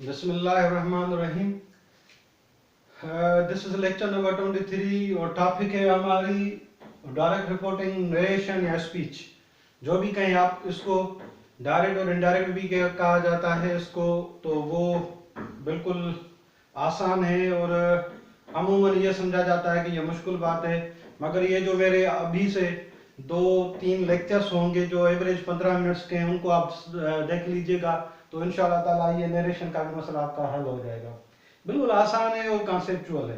बिस्मिल्लाहिर्रहमानिर्रहीम। This is lecture number 23 और topic है हमारी डायरेक्ट रिपोर्टिंग, नरेशन या स्पीच। जो भी कहें आप इसको, डायरेक्ट और इनडायरेक्ट भी कहा जाता है इसको, तो वो बिल्कुल आसान है और अमूमन ये समझा जाता है कि ये मुश्किल बात है। मगर ये जो मेरे अभी से 2-3 लेक्चर्स होंगे जो एवरेज 15 मिनट्स के हैं, उनको आप देख लीजिएगा तो इंशाल्लाह ताला ये नरेशन का भी मसला आपका हल हो जाएगा। बिल्कुल आसान है और कॉन्सेप्चुअल है।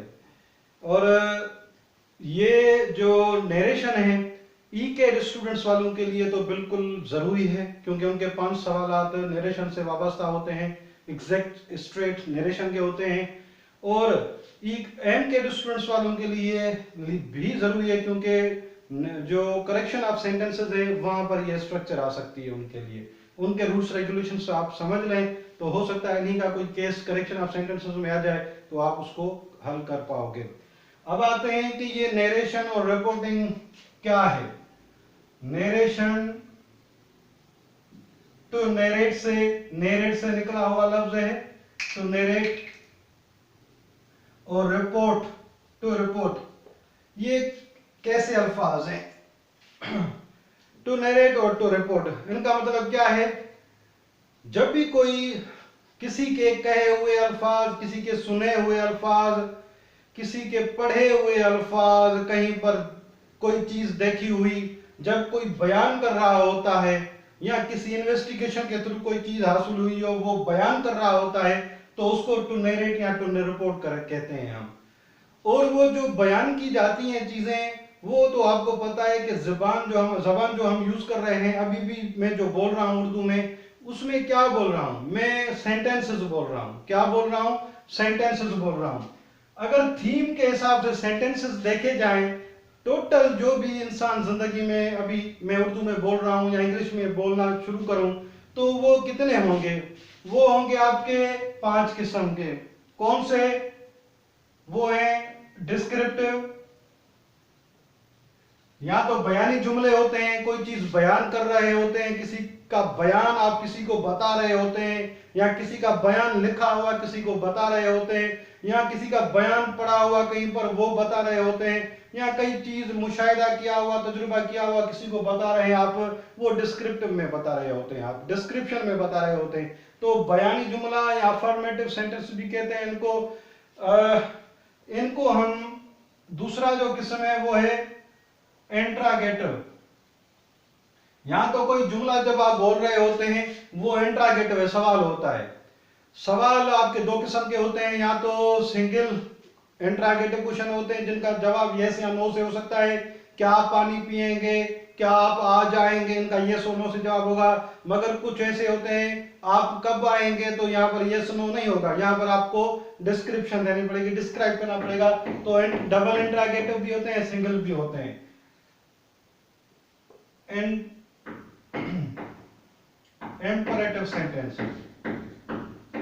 और ये जो नरेशन है ई के स्टूडेंट्स वालों के लिए तो बिल्कुल ज़रूरी है, क्योंकि उनके 5 सवालात नरेशन से वाबस्ता होते हैं, एग्जैक्ट स्ट्रेट नरेशन के होते हैं। और एम के स्टूडेंट्स वालों के लिए भी ज़रूरी है, क्योंकि जो करेक्शन ऑफ सेंटेंसेस है वहाँ पर यह स्ट्रक्चर आ सकती है उनके लिए। उनके रूल्स रेगुलेशंस आप समझ लें तो हो सकता है इन्हीं का कोई केस करेक्शन ऑफ सेंटेंसेस में आ जाए तो आप उसको हल कर पाओगे। अब आते हैं कि ये नरेशन और रिपोर्टिंग क्या है। नरेशन तो नरेट से निकला हुआ लफ्ज है, तो नरेट, और रिपोर्ट टू रिपोर्ट, ये कैसे अल्फाज हैं। टू नरेट और टू रिपोर्ट, इनका मतलब क्या है। जब भी कोई किसी के कहे हुए अल्फाज, किसी के सुने हुए अल्फाज, किसी के पढ़े हुए अल्फाज, कहीं पर कोई चीज देखी हुई, जब कोई बयान कर रहा होता है या किसी इन्वेस्टिगेशन के थ्रू कोई चीज हासिल हुई और वो बयान कर रहा होता है, तो उसको टू नरेट या टू रिपोर्ट कर कहते हैं हम। और वो जो बयान की जाती हैं चीजें, वो तो आपको पता है कि जबान जो हम यूज कर रहे हैं, अभी भी मैं जो बोल रहा हूं उर्दू में, उसमें क्या बोल रहा हूं मैं, सेंटेंसेस बोल रहा हूं। क्या बोल रहा हूं? सेंटेंसेस बोल रहा हूं। अगर थीम के हिसाब से सेंटेंसेस देखे जाएं, टोटल जो भी इंसान जिंदगी में, अभी मैं उर्दू में बोल रहा हूं या इंग्लिश में बोलना शुरू करूं, तो वो कितने होंगे? वो होंगे आपके 5 किस्म के। कौन से? वो है डिस्क्रिप्टिव, या तो बयानी जुमले होते हैं, कोई चीज बयान कर रहे होते हैं, किसी का बयान आप किसी को बता रहे होते हैं, या किसी का बयान लिखा हुआ किसी को बता रहे होते हैं, या किसी का बयान पढ़ा हुआ कहीं पर वो बता रहे होते हैं, या कई चीज मुशाहिदा किया हुआ, तजुर्बा किया हुआ किसी को बता रहे हैं आप, वो डिस्क्रिप्टिव में बता रहे होते हैं, आप डिस्क्रिप्शन में बता रहे होते हैं। तो बयानी जुमला या अफर्मेटिव सेंटेंस भी कहते हैं इनको। इनको हम, दूसरा जो किस्म है वो है इंट्रागेटिव। यहां तो कोई जुमला जब आप बोल रहे होते हैं वो इंट्रागेटिव है, सवाल होता है। सवाल आपके 2 किस्म के होते हैं, या तो सिंगल इंट्रागेटिव क्वेश्चन होते हैं जिनका जवाब यस या नो से हो सकता है। क्या आप पानी पिएंगे? क्या आप आ जाएंगे? इनका यस और नो से जवाब होगा। मगर कुछ ऐसे होते हैं, आप कब आएंगे, तो यहाँ पर यस नो नहीं होगा, यहाँ पर आपको डिस्क्रिप्शन देनी पड़ेगी, डिस्क्राइब करना पड़ेगा। तो डबल इंट्रागेटिव भी होते हैं, सिंगल भी होते हैं। इंपरेटिव सेंटेंसेस,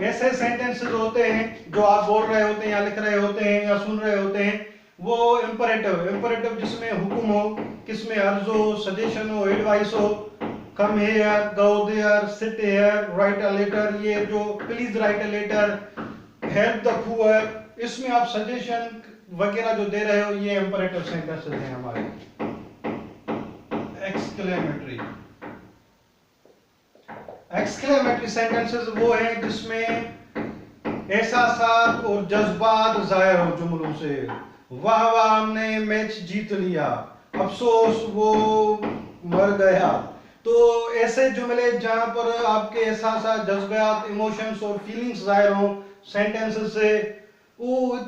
ऐसे सेंटेंसेस होते हैं जो आप बोल रहे होते हैं या लिख रहे होते हैं या सुन रहे होते हैं, वो इंपरेटिव जिसमें हुक्म हो, किसमें अर्ज हो, सजेशन हो, एडवाइस हो। Come here, go there, sit here, write a letter, ये जो please write a letter, help the poor, इसमें आप सजेशन वगैरह जो दे रहे हो, ये इंपरेटिव सेंटेंसेस हैं हमारे। एक्सक्लेमेटरी सेंटेंसेस वो हैं जिसमें एहसासात और जज्बात जाहिर हो जुमलों से। वाह वाह हमने मैच जीत लिया, अफसोस वो मर गया। तो ऐसे जुमले जहां पर आपके एहसासात, जज्बात, इमोशंस और फीलिंग्स जाहिर हो सेंटेंसेस से। वो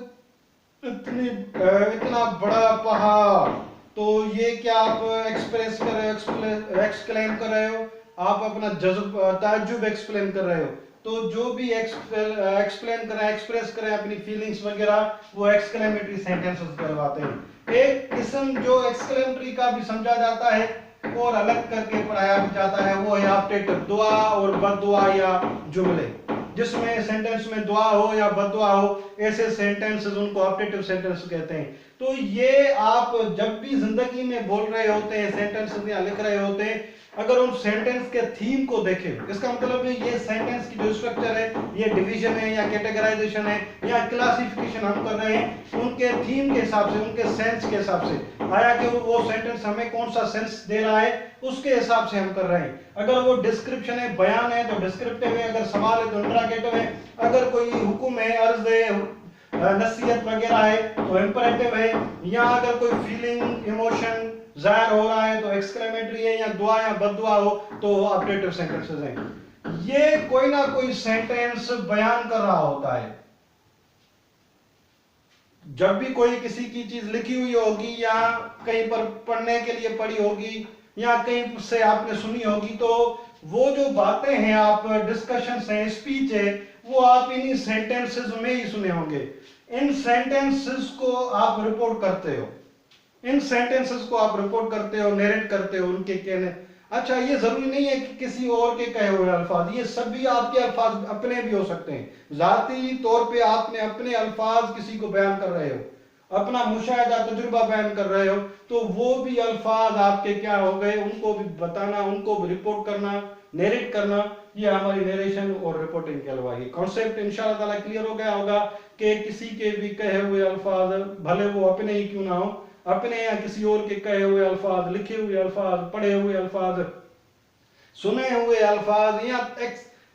इतना बड़ा पहाड़, तो ये क्या आप एक्सप्रेस कर रहे हो, एक्सक्लेम कर रहे हो, आप अपना ताज्जुब एक्सप्लेन कर रहे हो। तो जो भी एक्सप्लेन करें, एक्सप्रेस करें अपनी फीलिंग्स वगैरह, वो एक्सक्लेमेटरी सेंटेंसेस कहलाते हैं। एक किस्म जो एक्सक्लेमेटरी का भी समझा जाता है और अलग करके पढ़ाया भी जाता है, वो है ऑप्टेटिव, दुआ और बददुआ या जुमले, जिसमें सेंटेंस में दुआ हो या बददुआ हो, ऐसे सेंटेंसेस उनको ऑप्टेटिव सेंटेंस कहते हैं। तो ये आप जब भी जिंदगी में बोल रहे होते हैं, सेंटेंस या लिख रहे होते हैं, अगर उन सेंटेंस के थीम को देखें, इसका मतलब है ये सेंटेंस की जो स्ट्रक्चर है, ये डिवीजन है या कैटेगराइजेशन है या क्लासिफिकेशन हम कर रहे हैं, उनके थीम के हिसाब से, उनके सेंस के हिसाब से, आया कि वो सेंटेंस हमें कौन सा सेंस दे रहा है उसके हिसाब से हम कर रहे हैं। अगर वो डिस्क्रिप्शन है, बयान है, तो डिस्क्रिप्टिव है, अगर सवाल है तो इंटरोगेटिव है, अगर कोई हुक्म है, अर्ज है, नसीहत वगैरह है तो इंपरेटिव है, या अगर कोई फीलिंग, इमोशन जाहिर हो रहा है तो एक्सक्लेमेटरी है, या दुआ या बददुआ हो तो ऑब्जेक्टिव सेंटेंसेस हैं। ये कोई ना कोई सेंटेंस बयान कर रहा होता है। जब भी कोई किसी की चीज लिखी हुई होगी या कहीं पर पढ़ने के लिए पढ़ी होगी या कहीं से आपने सुनी होगी, तो वो जो बातें हैं, आप डिस्कशंस हैं, स्पीच है, वो आप इन्हीं सेंटेंसेस में ही सुने होंगे। इन सेंटेंसेस को आप रिपोर्ट करते हो, इन सेंटेंसेस को आप रिपोर्ट करते हो, नरेट करते हो उनके कहने। अच्छा, ये जरूरी नहीं है कि किसी और के कहे हुए अल्फाज, ये सभी आपके अल्फाज अपने भी हो सकते हैं। जाती तौर पे आपने अपने अल्फाज किसी को बयान कर रहे हो, अपना मुशाहिदा तजुर्बा बयान कर रहे हो, तो वो भी अल्फाज आपके क्या हो गए, उनको भी बताना, उनको भी रिपोर्ट करना, नरेट करना, ये हमारी नरेशन और रिपोर्टिंग कहलवाएगी। कॉन्सेप्ट इंशाअल्लाह ताला क्लियर हो गया होगा कि किसी के भी कहे हुए अल्फाज, भले वो अपने ही क्यों ना हो, अपने या किसी और के कहे हुए अल्फाज, लिखे हुए अल्फाज, पढ़े हुए अल्फाज, सुने हुए अल्फाज या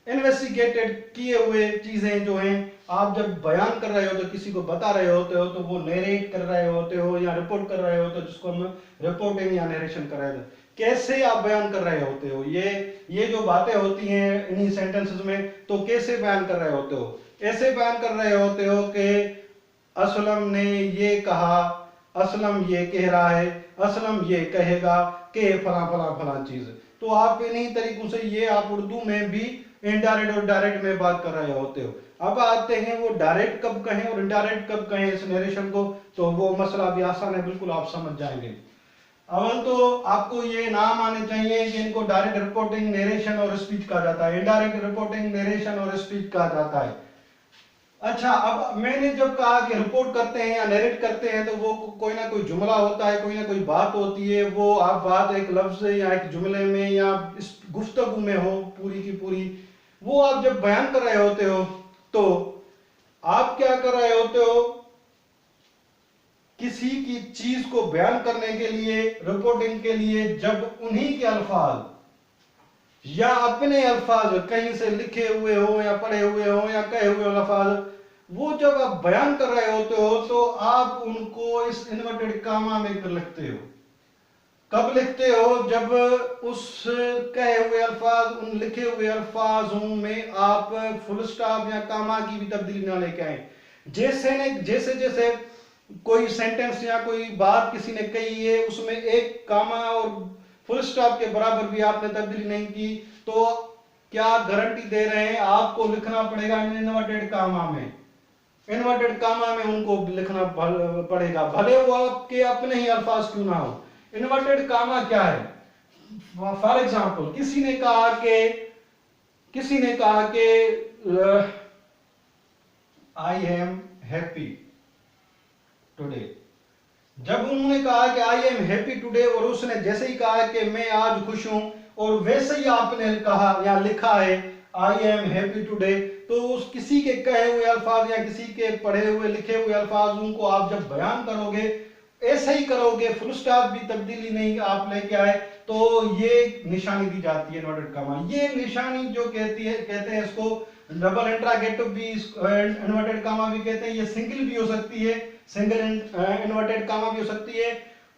इन्वेस्टिगेटेड किए हुए चीजें जो हैं, आप जब बयान कर रहे हो तो किसी को बता रहे होते हो, तो वो नरेट कर रहे होते हो या रिपोर्ट कर रहे होते हो, जिसको हम रिपोर्टिंग या नरेशन कर रहे थे। कैसे आप बयान कर रहे होते हो, ये जो बातें होती हैं इन्हीं सेंटेंसेस में, तो कैसे बयान कर रहे होते हो? ऐसे बयान कर रहे होते हो कि असलम ने ये कहा, असलम ये कह रहा है, असलम ये कहेगा कि फला फला फला चीज। तो आप इन्हीं तरीकों से ये आप उर्दू में भी इनडायरेक्ट और डायरेक्ट में बात कर रहे होते हो। अब आते हैं वो डायरेक्ट कब कहें और इनडायरेक्ट कब कहें इस नरेशन को, तो वो मसला भी आसान है, बिल्कुल आप समझ जाएंगे। अव्वल तो आपको ये नाम आने चाहिए कि इनको डायरेक्ट रिपोर्टिंग, नरेशन और स्पीच कहा जाता है, इनडायरेक्ट रिपोर्टिंग, नरेशन और स्पीच कहा जाता है। अच्छा, अब मैंने जब कहा कि रिपोर्ट करते हैं या नरेट करते हैं, तो वो कोई ना कोई जुमला होता है, कोई ना कोई बात होती है, वो आप बात एक लफ्ज या एक जुमले में या इस गुफ्तगू में हो पूरी की पूरी, वो आप जब बयान कर रहे होते हो तो आप क्या कर रहे होते हो, किसी की चीज को बयान करने के लिए, रिपोर्टिंग के लिए, जब उन्हीं के अल्फाज या अपने अल्फाज कहीं से लिखे हुए हो या पढ़े हुए हो या कहे हुए अल्फाज, वो जब आप बयान कर रहे होते हो तो आप उनको इस इन्वर्टेड कामा में लिखते हो। कब लिखते हो? जब उस कहे हुए अल्फाज, उन लिखे हुए अल्फाजों में आप फुल स्टॉप या कामा की भी तब्दीली ना लेके आए। जैसे जैसे कोई सेंटेंस या कोई बात किसी ने कही है, उसमें एक कामा और फुल स्टॉप के बराबर भी आपने तब्दीली नहीं की, तो क्या गारंटी दे रहे हैं आपको लिखना पड़ेगा इन्वर्टेड कामा में, इन्वर्टेड कामा में उनको लिखना पड़ेगा, भले वो आपके अपने ही अल्फाज क्यों ना हो। इन्वर्टेड कामा क्या है? फॉर एग्जाम्पल, किसी ने कहा कि आई एम हैप्पी टुडे। जब उन्होंने कहा कि आई एम हैप्पी टुडे और उसने जैसे ही कहा कि मैं आज खुश हूं, और वैसे ही आपने कहा या लिखा है आई एम हैप्पी टुडे, तो उस किसी के कहे हुए अल्फाज या किसी के पढ़े हुए लिखे हुए अल्फाजों को आप जब बयान करोगे, ऐसे ही करोगे, फुल स्टॉप भी तब्दीली नहीं आप लेके आए, तो ये निशानी दी जाती है इन्वर्टेड कामा। ये निशानी जो कहते हैं इसको डबल इंटरोगेटिव भी इन्वर्टेड कामा भी कहते हैं, ये सिंगल भी हो सकती है, सिंगल इन्वर्टेड कामा भी हो सकती है।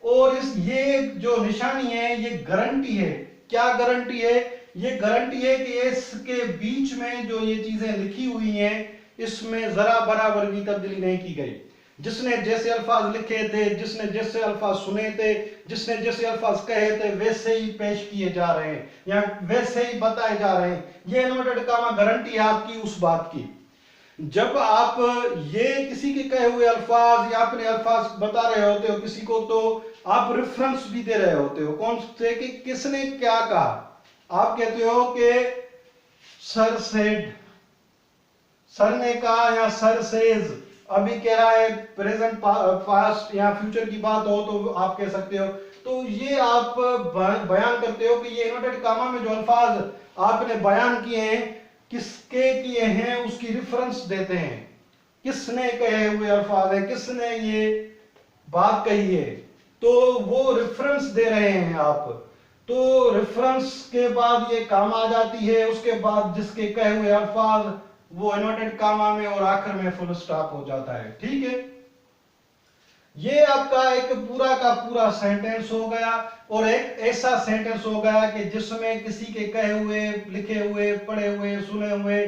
और ये जो निशानी है ये गारंटी है। क्या गारंटी है? ये गारंटी है कि इसके बीच में जो ये चीजें लिखी हुई हैं, इसमें जरा बराबर भी तब्दीली नहीं की गई। जिसने जैसे अल्फाज लिखे थे, जिसने जैसे अल्फाज सुने थे, जिसने जैसे अल्फाज कहे थे, वैसे ही पेश किए जा रहे हैं या वैसे ही बताए जा रहे हैं। ये इन्वर्टेड कामा गारंटी है आपकी उस बात की। जब आप ये किसी के कहे हुए अल्फाज या अपने अल्फाज बता रहे होते हो किसी को, तो आप रेफरेंस भी दे रहे होते हो। कौन से? कि किसने क्या कहा। आप कहते हो कि सर सेड, सर ने कहा, या सर सेज, अभी कह रहा है प्रेजेंट पास्ट या फ्यूचर की बात हो तो आप कह सकते हो। तो ये आप बयान करते हो कि ये इन्वर्टेड कामा में जो अल्फाज आपने बयान किए हैं किसके किए हैं उसकी रिफरेंस देते हैं, किसने कहे हुए अल्फाज है, किसने ये बात कही है, तो वो रेफरेंस दे रहे हैं आप। तो रेफरेंस के बाद ये काम आ जाती है, उसके बाद जिसके कहे हुए अल्फाज वो इन्वर्टेड कामा में और आखिर में फुल स्टॉप हो जाता है। ठीक है, ये आपका एक पूरा का पूरा सेंटेंस हो गया और एक ऐसा सेंटेंस हो गया कि जिसमें किसी के कहे हुए, लिखे हुए, पढ़े हुए, सुने हुए,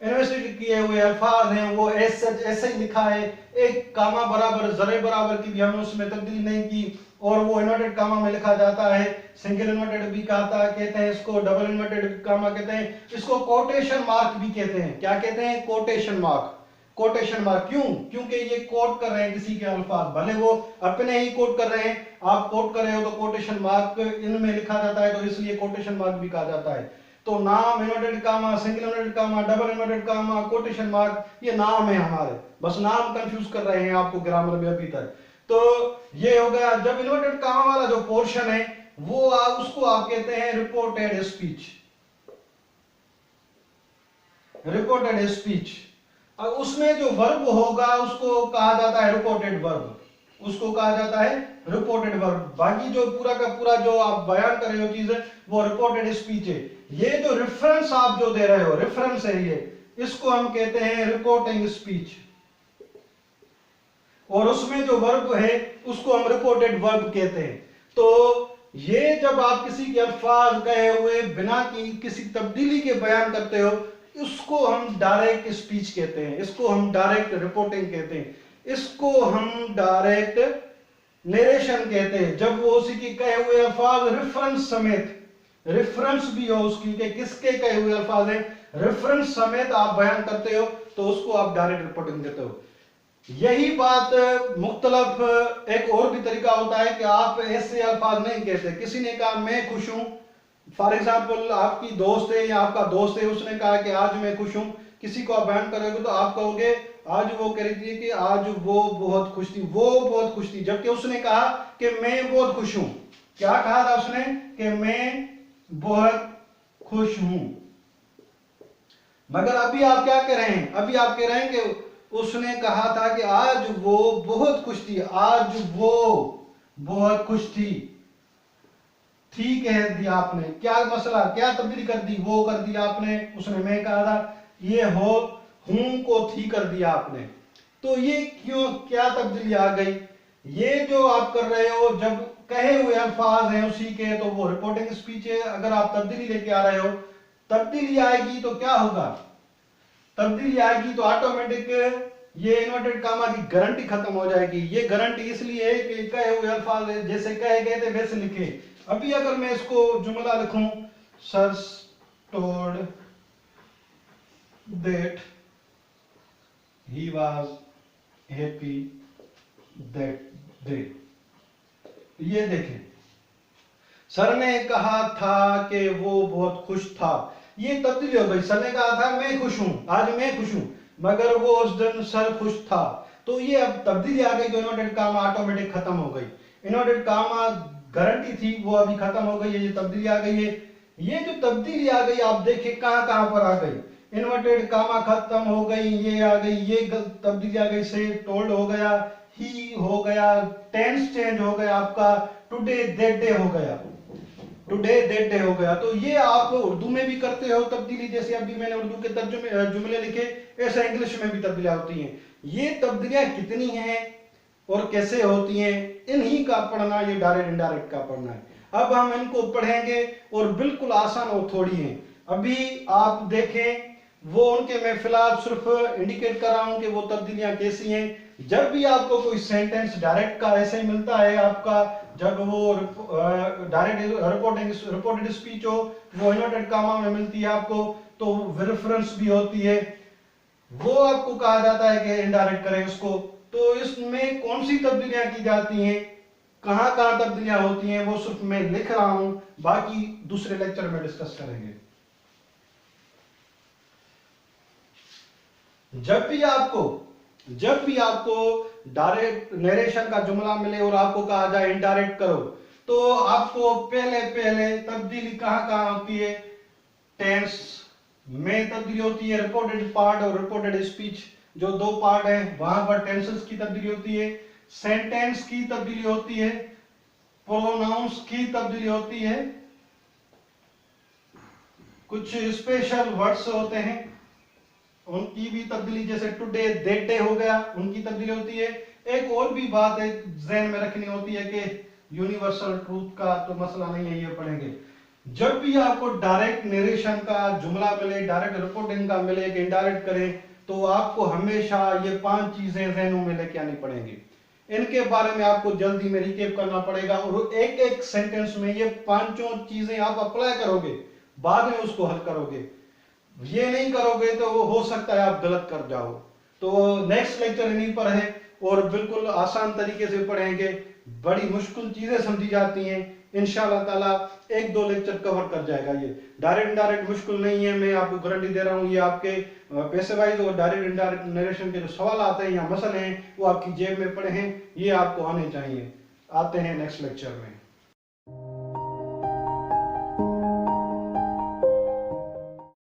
इन्वेस्टिगेट किए हुए अल्फाज हैं वो ऐसे ही लिखा है, एक कामा बराबर जरे बराबर की भी हमने उसमें तब्दीली नहीं की और वो इन्वर्टेड कामा में लिखा जाता है। सिंगल इन्वर्टेड भी कहते हैं इसको, डबल इन्वर्टेड कामा कहते हैं इसको, कोटेशन मार्क भी कहते हैं। क्या कहते हैं? Quotation mark. कोटेशन मार्क क्यों? क्योंकि ये कोट कर रहे हैं किसी के अल्फाज, भले वो अपने ही कोट कर रहे हैं, आप कोट कर रहे हो तो कोटेशन मार्क इनमें लिखा जाता है, तो इसलिए कोटेशन मार्क भी कहा जाता है। तो नाम, inverted comma, single inverted comma, double inverted comma, quotation mark, ये नाम है हमारे, बस नाम कंफ्यूज कर रहे हैं आपको ग्रामर में अभी तक। तो ये हो गया। जब इन्वर्टेड कामा वाला जो पोर्शन है वो उसको आप कहते हैं रिपोर्टेड स्पीच। रिपोर्टेड स्पीच, उसमें जो वर्ब होगा उसको कहा जाता है रिपोर्टेड वर्ब, उसको कहा जाता है रिपोर्टेड वर्ब। बाकी जो पूरा का पूरा जो आप बयान कर रहे हो चीज वो रिपोर्टेड स्पीच है। ये जो रेफरेंस आप जो दे रहे हो, रेफरेंस है ये, इसको हम कहते हैं रिपोर्टिंग स्पीच, और उसमें जो वर्ब है उसको हम रिपोर्टेड वर्ब कहते हैं। तो ये जब आप किसी के अल्फाज कहे हुए बिना किसी तब्दीली के बयान करते हो उसको हम डायरेक्ट स्पीच कहते हैं, इसको हम डायरेक्ट रिपोर्टिंग कहते हैं, इसको हम डायरेक्ट नरेशन कहते हैं। जब वो उसी के कहे हुए अल्फाज रेफरेंस समेत, रेफरेंस भी हो उसकी कि किसके कहे हुए अल्फाज हैं, रेफरेंस समेत आप बयान करते हो तो उसको आप डायरेक्ट रिपोर्टिंग कहते हो। यही बात मुख्तलफ एक और भी तरीका होता है कि आप ऐसे अल्फाज नहीं कहते। किसी ने कहा मैं खुश हूं, फॉर एग्जाम्पल आपकी दोस्त है या आपका दोस्त है, उसने कहा कि आज मैं खुश हूं, किसी को आप बयान करोगे तो आप कहोगे आज वो कह रही थी कि आज वो बहुत खुश थी, वो बहुत खुश थी, जबकि उसने कहा कि मैं बहुत खुश हूं। क्या कहा था उसने? कि मैं बहुत खुश हूं। मगर अभी आप क्या कह रहे हैं? अभी आप कह रहे हैं कि उसने कहा था कि आज वो बहुत खुश थी, आज वो बहुत खुश थी। ठीक है, दिया आपने, क्या मसला, क्या तब्दीली कर दी? वो कर दिया आपने, उसने मैं कहा था, ये हो हूं को थी कर दिया आपने। तो ये क्यों, क्या तब्दीली आ गई? ये जो आप कर रहे हो, जब कहे हुए अल्फाज हैं उसी के, तो वो रिपोर्टिंग स्पीच है। अगर आप तब्दीली लेके आ रहे हो, तब्दीली आएगी तो क्या होगा? तब्दीली आएगी तो ऑटोमेटिक ये इन्वर्टेड कामा की गारंटी खत्म हो जाएगी। ये गारंटी इसलिए है कि कहे हुए अल्फाज जैसे कहे गए थे वैसे लिखे। अभी अगर मैं इसको जुमला लिखूं, sir told that he was happy that day, ये देखें, सर ने कहा था कि वो बहुत खुश था, ये तब्दीली हो गई। सर ने कहा था मैं खुश हूं, आज मैं खुश हूं, मगर वो उस दिन सर खुश था, तो ये अब तब्दीली आ गई, तो इन्वर्टेड कामा ऑटोमेटिक खत्म हो गई। इन्वर्टेड कामा गारंटी थी वो अभी खत्म हो गई है, ये तब्दीली आ गई है। ये जो तब्दीली आ गई आप देखिए कहां कहां पर आ गई। इन्वर्टेड कामा खत्म हो गई, ये आ गई, ये तब्दीली आ गई, से टोल्ड हो गया, ही हो गया, टेंस चेंज हो गया आपका, टुडे दैट डे हो गया, टुडे दैट डे हो गया। तो ये आप उर्दू में भी करते हो तब्दीली, जैसे अभी मैंने उर्दू के तर्जुमे जुमले लिखे, ऐसे इंग्लिश में भी तब्दीलियां होती हैं। ये तब्दीलियां कितनी हैं और कैसे होती हैं, इन्हीं का पढ़ना ये डायरेक्ट इनडायरेक्ट का पढ़ना है। अब हम इनको पढ़ेंगे और बिल्कुल आसान और थोड़ी है। अभी आप देखें, वो उनके मैं फिलहाल सिर्फ इंडिकेट कर रहा हूं कि वो तब्दीलियां कैसी हैं। जब भी आपको कोई सेंटेंस डायरेक्ट का ऐसे मिलता है आपका, जब वो डायरेक्ट रिपोर्टेड स्पीच हो, वो इन्वर्टेड कामा में मिलती है आपको, तो रेफरेंस भी होती है, वो आपको कहा जाता है कि इनडायरेक्ट करें उसको। तो इसमें कौन सी तब्दीलियां की जाती हैं, कहां कहां तब्दीलियां होती हैं, वो सिर्फ मैं लिख रहा हूं, बाकी दूसरे लेक्चर में डिस्कस करेंगे। जब भी आपको जब भी आपको डायरेक्ट नरेशन का जुमला मिले और आपको कहा जाए इनडायरेक्ट करो, तो आपको पहले पहले तब्दीली कहाँ होती है? टेंस में तब्दीली होती है, रिपोर्टेड पार्ट और रिपोर्टेड स्पीच जो दो पार्ट है वहां पर टेंसेस की तब्दीली होती है, सेंटेंस की तब्दीली होती है, प्रोनाउंस की तब्दीली होती है, कुछ स्पेशल वर्ड्स होते हैं उनकी भी तब्दीली, जैसे टुडे दैट डे हो गया, उनकी तब्दीली होती है। एक और भी बात है ज़हन में रखनी होती है कि यूनिवर्सल ट्रूथ का तो मसला नहीं है, ये पढ़ेंगे। जब भी आपको डायरेक्ट नरेशन का जुमला मिले, डायरेक्ट रिपोर्टिंग का मिले कि इनडायरेक्ट करें, तो आपको हमेशा ये 5 चीजें जहनों में लेके आनी पड़ेंगी। इनके बारे में आपको जल्दी में रिकेप करना पड़ेगा और एक एक सेंटेंस में ये 5 चीजें आप अप्लाई करोगे, बाद में उसको हल करोगे। ये नहीं करोगे तो वो हो सकता है आप गलत कर जाओ। तो नेक्स्ट लेक्चर इन्हीं पर है और बिल्कुल आसान तरीके से पढ़ेंगे, बड़ी मुश्किल चीजें समझी जाती हैं, इंशाल्लाह ताला 1-2 लेक्चर कवर कर जाएगा। ये डायरेक्ट इनडायरेक्ट मुश्किल नहीं है, मैं आपको गारंटी दे रहा हूँ। ये आपके पैसे वाइज और डायरेक्ट इनडायरेक्ट नरेशन के जो सवाल आते हैं या मसले हैं वो आपकी जेब में पड़े हैं, ये आपको आने चाहिए। आते हैं नेक्स्ट लेक्चर में।